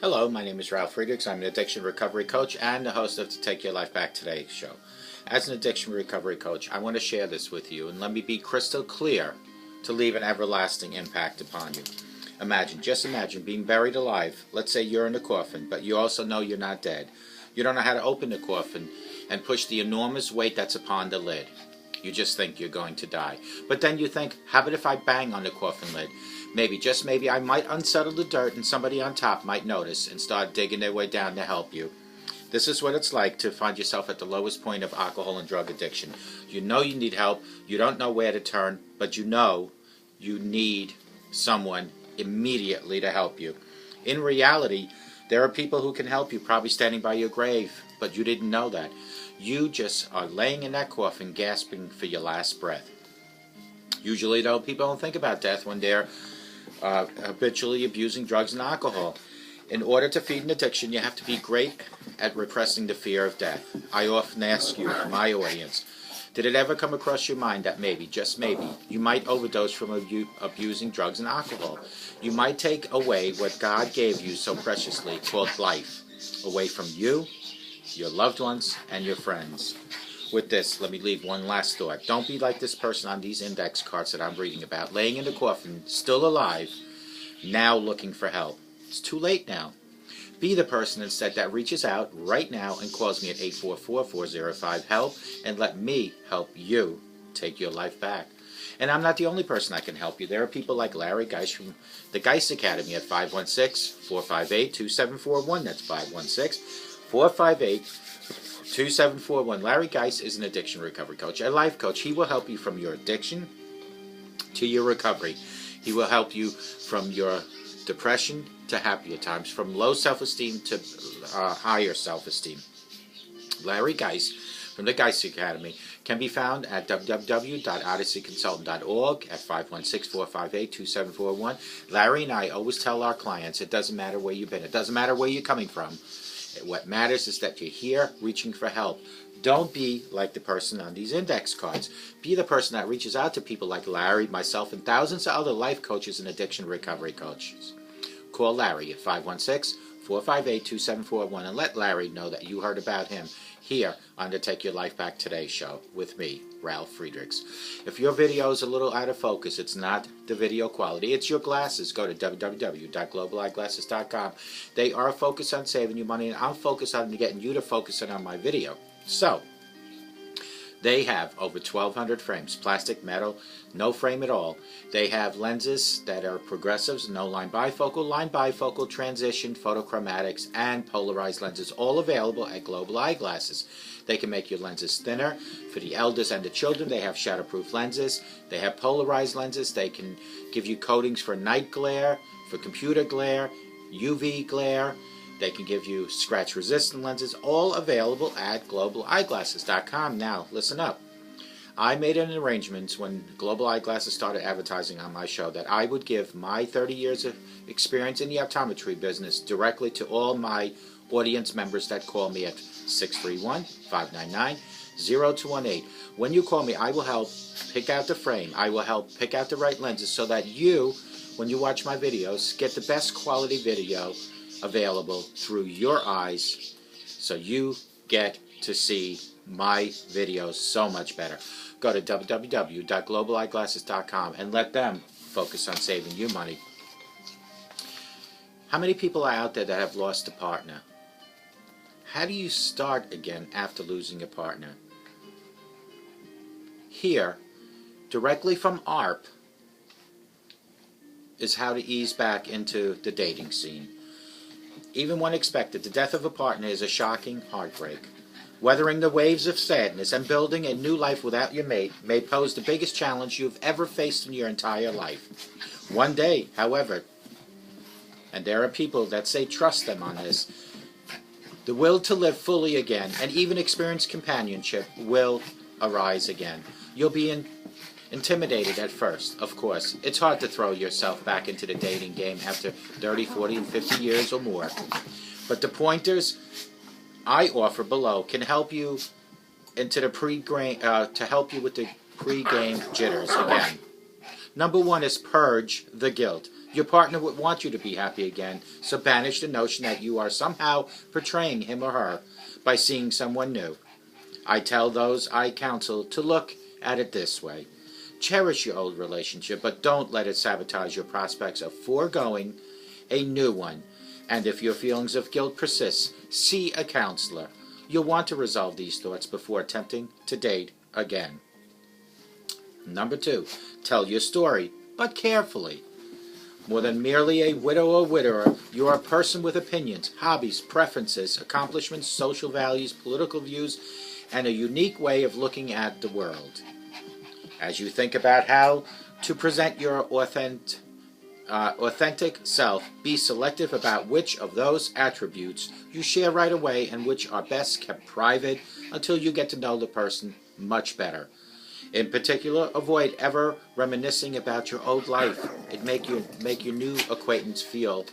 Hello, my name is Ralf Friedrichs. I'm an addiction recovery coach and the host of the Take Your Life Back Today show. As an addiction recovery coach, I want to share this with you, and let me be crystal clear to leave an everlasting impact upon you. Just imagine being buried alive. Let's say you're in a coffin, but you also know you're not dead. You don't know how to open the coffin and push the enormous weight that's upon the lid. You just think you're going to die. But then you think, how about if I bang on the coffin lid? Maybe, just maybe, I might unsettle the dirt and somebody on top might notice and start digging their way down to help you. This is what it's like to find yourself at the lowest point of alcohol and drug addiction. You know you need help, you don't know where to turn, but you know you need someone immediately to help you. In reality, there are people who can help you, probably standing by your grave, but you didn't know that. You just are laying in that coffin gasping for your last breath. Usually, though, people don't think about death when they're habitually abusing drugs and alcohol. In order to feed an addiction, you have to be great at repressing the fear of death. I often ask you, my audience, did it ever come across your mind that maybe, just maybe, you might overdose from abusing drugs and alcohol? You might take away what God gave you so preciously, called life, away from you, your loved ones, and your friends. With this, let me leave one last thought. Don't be like this person on these index cards that I'm reading about, laying in the coffin, still alive, now looking for help. It's too late now. Be the person instead that reaches out right now and calls me at 844-405-HELP and let me help you take your life back. And I'm not the only person that can help you. There are people like Larry Geis from the Geis Academy at 516-458-2741. That's 516-458-2741. Larry Geis is an addiction recovery coach, a life coach. He will help you from your addiction to your recovery. He will help you from your depression to happier times, from low self-esteem to higher self-esteem. Larry Geis from the Geis Academy can be found at www.odysseyconsultant.org at 516-458-2741. Larry and I always tell our clients, it doesn't matter where you've been. It doesn't matter where you're coming from. What matters is that you're here reaching for help. Don't be like the person on these index cards. Be the person that reaches out to people like Larry, myself, and thousands of other life coaches and addiction recovery coaches. Call Larry at 516-458-2741 and let Larry know that you heard about him here on the Take Your Life Back Today show with me, Ralf Friedrichs. If your video is a little out of focus, it's not the video quality, it's your glasses. Go to www.globaliglasses.com. They are focused on saving you money, and I'm focused on getting you to focus in on my video. So, they have over 1,200 frames, plastic, metal, no frame at all. They have lenses that are progressives, no line bifocal, transition, photochromatics, and polarized lenses, all available at Global Eyeglasses. They can make your lenses thinner. For the elders and the children, they have shatterproof lenses. They have polarized lenses. They can give you coatings for night glare, for computer glare, UV glare. They can give you scratch-resistant lenses, all available at globaliglasses.com. Now, listen up. I made an arrangement when Global Eyeglasses started advertising on my show that I would give my 30 years of experience in the optometry business directly to all my audience members that call me at 631-599-0218. When you call me, I will help pick out the frame. I will help pick out the right lenses so that you, when you watch my videos, get the best quality video available through your eyes, so you get to see my videos so much better. Go to www.globaliglasses.com and let them focus on saving you money. How many people are out there that have lost a partner? How do you start again after losing a partner? Here, directly from ARP, is how to ease back into the dating scene. Even when expected, the death of a partner is a shocking heartbreak. Weathering the waves of sadness and building a new life without your mate may pose the biggest challenge you've ever faced in your entire life. One day, however, and there are people that say trust them on this, the will to live fully again and even experience companionship will arise again. You'll be intimidated at first, of course. It's hard to throw yourself back into the dating game after 30, 40, and 50 years or more. But the pointers I offer below can help you into the to help you with the pre-game jitters again. Number one is purge the guilt. Your partner would want you to be happy again, so banish the notion that you are somehow portraying him or her by seeing someone new. I tell those I counsel to look at it this way. Cherish your old relationship, but don't let it sabotage your prospects of foregoing a new one. And if your feelings of guilt persist, see a counselor. You'll want to resolve these thoughts before attempting to date again. Number 2, tell your story, but carefully. More than merely a widow or widower, you are a person with opinions, hobbies, preferences, accomplishments, social values, political views, and a unique way of looking at the world. As you think about how to present your authentic self, be selective about which of those attributes you share right away and which are best kept private until you get to know the person much better. In particular, avoid ever reminiscing about your old life. It make your new acquaintance feel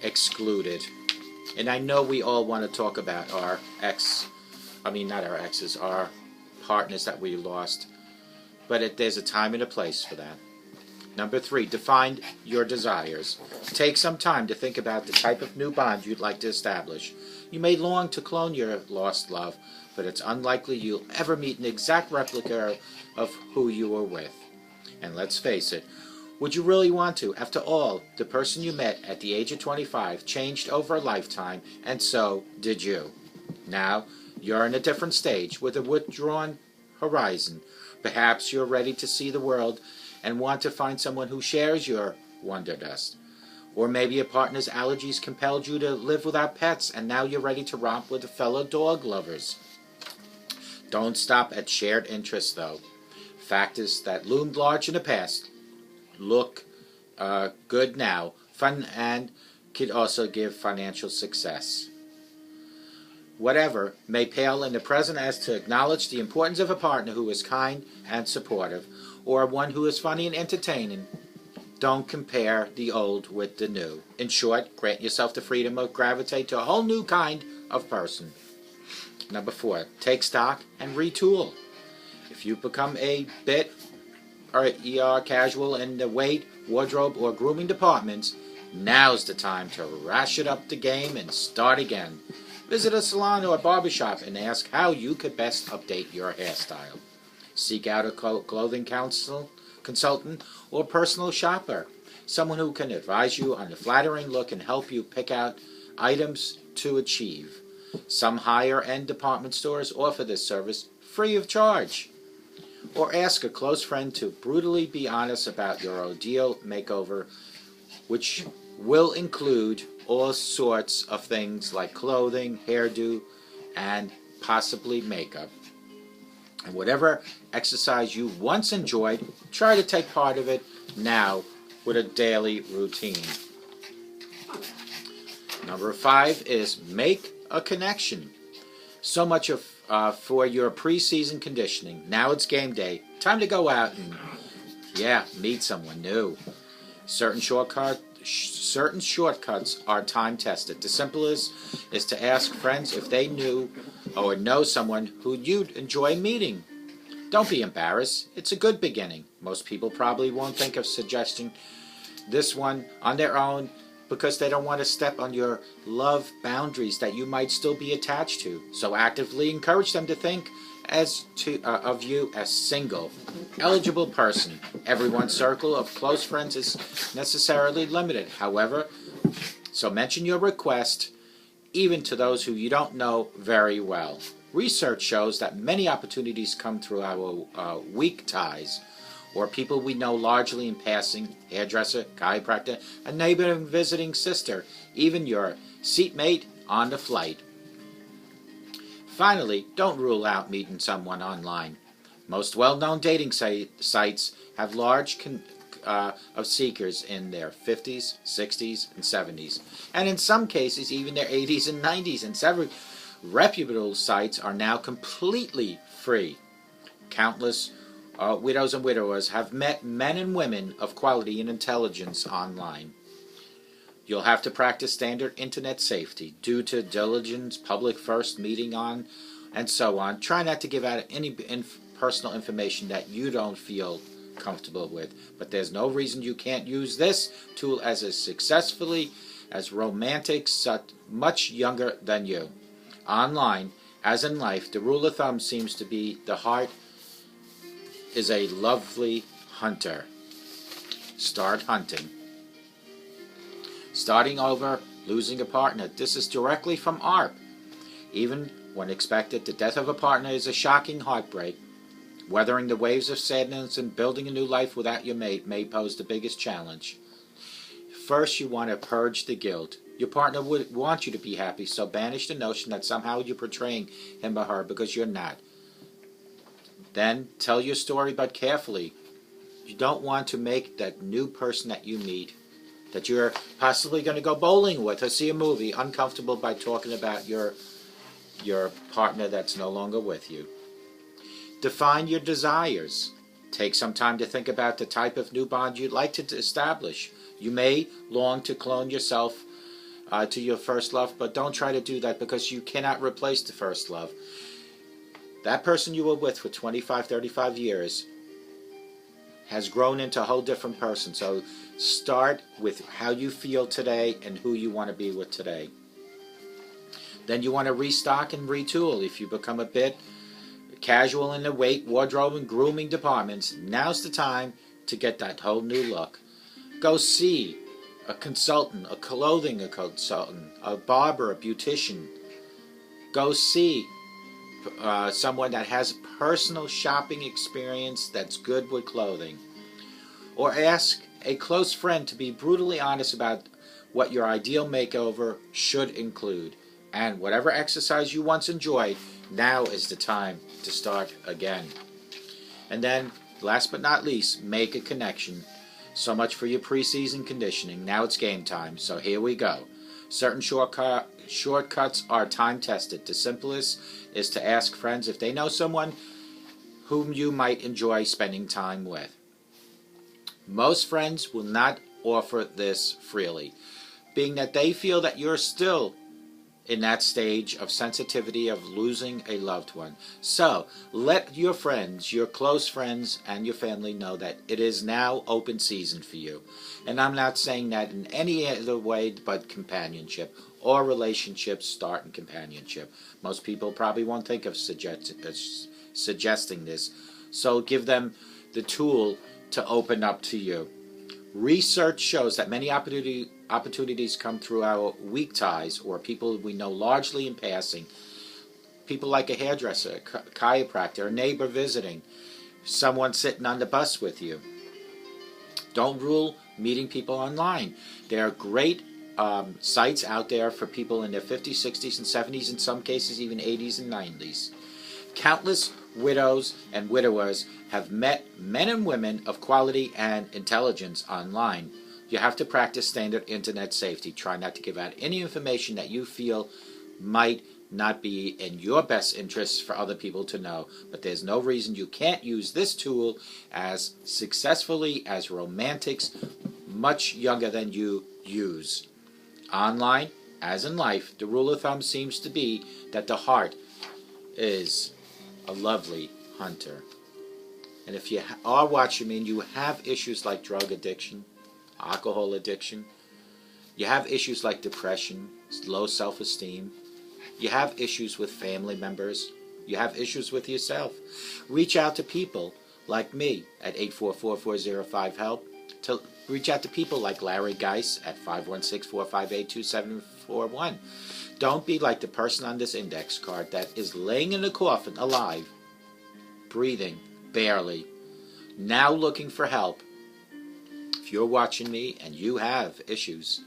excluded. And I know we all want to talk about our our partners that we lost. But there's a time and a place for that. Number 3, define your desires. Take some time to think about the type of new bond you'd like to establish. You may long to clone your lost love, but it's unlikely you'll ever meet an exact replica of who you were with. And let's face it, would you really want to? After all, the person you met at the age of 25 changed over a lifetime, and so did you. Now, you're in a different stage with a withdrawn horizon. Perhaps you're ready to see the world and want to find someone who shares your wanderlust. Or maybe a partner's allergies compelled you to live without pets, and now you're ready to romp with fellow dog lovers. Don't stop at shared interests, though. Factors that loomed large in the past look good now, fun, and could also give financial success. Whatever may pale in the present as to acknowledge the importance of a partner who is kind and supportive, or one who is funny and entertaining. Don't compare the old with the new. In short, grant yourself the freedom of gravitate to a whole new kind of person. Number 4, take stock and retool. If you become a bit casual in the weight, wardrobe, or grooming departments, now's the time to ratchet up the game and start again. Visit a salon or a barbershop and ask how you could best update your hairstyle. Seek out a clothing consultant or personal shopper, someone who can advise you on the flattering look and help you pick out items to achieve. Some higher-end department stores offer this service free of charge. Or ask a close friend to brutally be honest about your ideal makeover, which will include all sorts of things like clothing, hairdo, and possibly makeup. And whatever exercise you once enjoyed, try to take part of it now with a daily routine. Number 5 is make a connection. So much for your preseason conditioning. Now it's game day. Time to go out and, meet someone new. Certain shortcuts are time-tested. The simplest is to ask friends if they knew or know someone who you'd enjoy meeting. Don't be embarrassed. It's a good beginning. Most people probably won't think of suggesting this one on their own because they don't want to step on your love boundaries that you might still be attached to. So actively encourage them to think of you as single, eligible person. Everyone's circle of close friends is necessarily limited. However, so mention your request even to those who you don't know very well. Research shows that many opportunities come through our weak ties, or people we know largely in passing, hairdresser, chiropractor, a neighbor and visiting sister, even your seatmate on the flight. Finally, don't rule out meeting someone online. Most well-known dating sites have large of seekers in their 50s, 60s, and 70s, and in some cases even their 80s and 90s, and several reputable sites are now completely free. Countless widows and widowers have met men and women of quality and intelligence online. You'll have to practice standard internet safety, due to diligence, public first meeting on, and so on. Try not to give out any personal information that you don't feel comfortable with. But there's no reason you can't use this tool as successfully as romantics much younger than you. Online, as in life, the rule of thumb seems to be the heart is a lovely hunter. Start hunting. Starting over, losing a partner. This is directly from ARP. Even when expected, the death of a partner is a shocking heartbreak. Weathering the waves of sadness and building a new life without your mate may pose the biggest challenge. First, you want to purge the guilt. Your partner would want you to be happy, so banish the notion that somehow you're portraying him or her because you're not. Then, tell your story, but carefully. You don't want to make that new person that you meet, that you're possibly going to go bowling with or see a movie, uncomfortable by talking about your partner that's no longer with you. Define your desires. Take some time to think about the type of new bond you'd like to establish. You may long to clone yourself to your first love, but don't try to do that because you cannot replace the first love. That person you were with for 25, 35 years has grown into a whole different person. So start with how you feel today and who you want to be with today. Then you want to restock and retool. If you become a bit casual in the weight, wardrobe, and grooming departments, now's the time to get that whole new look. Go see a consultant, a clothing consultant, a barber, a beautician. Go see someone that has personal shopping experience that's good with clothing. Or ask a close friend to be brutally honest about what your ideal makeover should include. And whatever exercise you once enjoyed, now is the time to start again. And then, last but not least, make a connection. So much for your preseason conditioning. Now it's game time, so here we go. Certain shortcuts are time-tested. The simplest is to ask friends if they know someone whom you might enjoy spending time with. Most friends will not offer this freely, being that they feel that you're still in that stage of sensitivity of losing a loved one. So let your friends, your close friends, and your family know that it is now open season for you. And I'm not saying that in any other way but companionship or relationships start in companionship. Most people probably won't think of suggesting this. So give them the tool to open up to you. Research shows that many opportunities come through our weak ties or people we know largely in passing. People like a hairdresser, a chiropractor, a neighbor visiting, someone sitting on the bus with you. Don't rule meeting people online. There are great sites out there for people in their 50s, 60s, and 70s, in some cases even 80s and 90s. Countless widows and widowers have met men and women of quality and intelligence online. You have to practice standard internet safety. Try not to give out any information that you feel might not be in your best interests for other people to know. But there's no reason you can't use this tool as successfully as romantics much younger than you use. Online, as in life, the rule of thumb seems to be that the heart is a lovely hunter. And if you are watching me and you have issues like drug addiction, alcohol addiction, you have issues like depression, low self-esteem, you have issues with family members, you have issues with yourself, reach out to people like me at 844-405-HELP, to reach out to people like Larry Geis at 516-458-2741. Don't be like the person on this index card that is laying in a coffin alive, breathing, barely, now looking for help. If you're watching me and you have issues,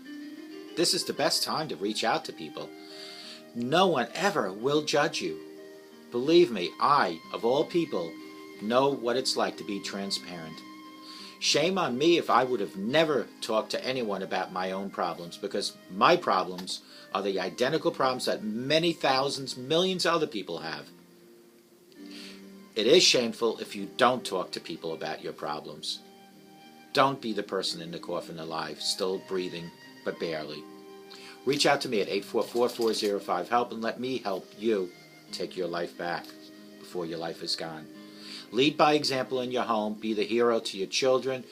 this is the best time to reach out to people. No one ever will judge you. Believe me, I, of all people, know what it's like to be transparent. Shame on me if I would have never talked to anyone about my own problems, because my problems are the identical problems that many thousands, millions of other people have. It is shameful if you don't talk to people about your problems. Don't be the person in the coffin alive, still breathing, but barely. Reach out to me at 844-405-HELP and let me help you take your life back before your life is gone. Lead by example in your home. Be the hero to your children.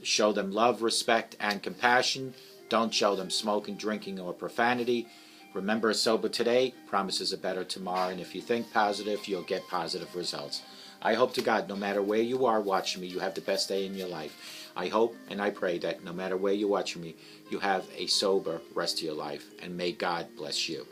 Show them love, respect, and compassion. Don't show them smoking, drinking, or profanity. Remember, sober today promises a better tomorrow, and if you think positive, you'll get positive results. I hope to God, no matter where you are watching me, you have the best day in your life. I hope and I pray that no matter where you're watching me, you have a sober rest of your life, and may God bless you.